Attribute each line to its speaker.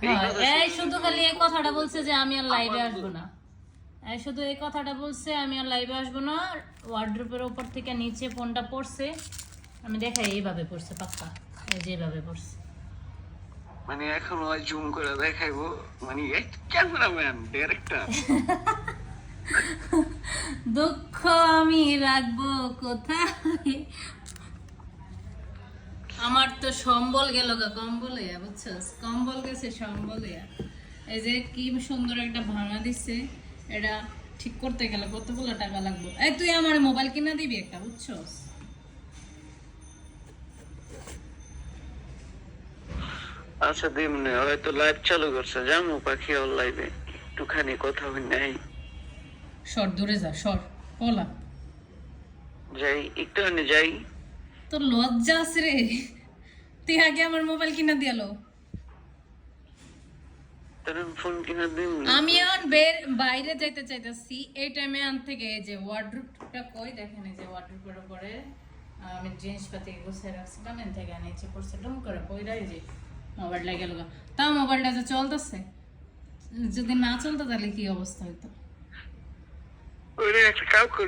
Speaker 1: এই শুধু খালি এই কথাটা বলছে যে আমি আর লাইভে আসবো না। এই শুধু এই কথাটা বলছে আমি আর লাইভে আসবো না। ওয়ার্ড্রোবের উপর থেকে নিচে ফোনটা পড়ছে, আমি দেখাই এইভাবে পড়ছে পাক্কা, এই যে এইভাবে পড়ছে।
Speaker 2: মানে এখন ওই জুম করে দেখাইবো, মানে ক্যামেরাম্যান ডাইরেক্টর।
Speaker 1: দুঃখ আমি রাখবো কোথায়, আমার তো সম্বল গেল গা, কম্বল হইয়া বুঝছস, কম্বল গেছে সম্বল হইয়া। এই যে কি সুন্দর একটা ভাঙা দিছে, এটা ঠিক করতে গেলে কতগুলো টাকা লাগবে। এই তুই আমার মোবাইল কিনা দিবি একটা, বুঝছস?
Speaker 2: আচ্ছা দিমনে, হয়তো লাইভ চালু করছে, জামু পাখি ওর লাইভে একটুখানি কথা হই নাই।
Speaker 1: সর দূরে যা, সর পলা।
Speaker 2: যাই একটুখানি যাই।
Speaker 1: তোর লজ্জা আছে রে, তুই আগে আমার মোবাইল কিনা দিয়ালো।
Speaker 2: তার ফোন কিনা দিম।
Speaker 1: আমি এখন বাইরে যাইতে চাইতেছি এই টাইমে। আন থেকে এই যে ওয়ার্ডরোবটা কই দেখেন, এই যে ওয়ার্ডরোবের উপরে আমি জিনিসপাতি গুছিয়ে রাখছিলাম, এন থেকে নিচে পড়ছে ডুম করে পইরা, এই যে মোবাইলটা গেল গা। তাও মোবাইলটা যে চলতেছে, যদি না চলতো তাহলে কি অবস্থা হইতো।
Speaker 2: ওরে একটা কাজ কর।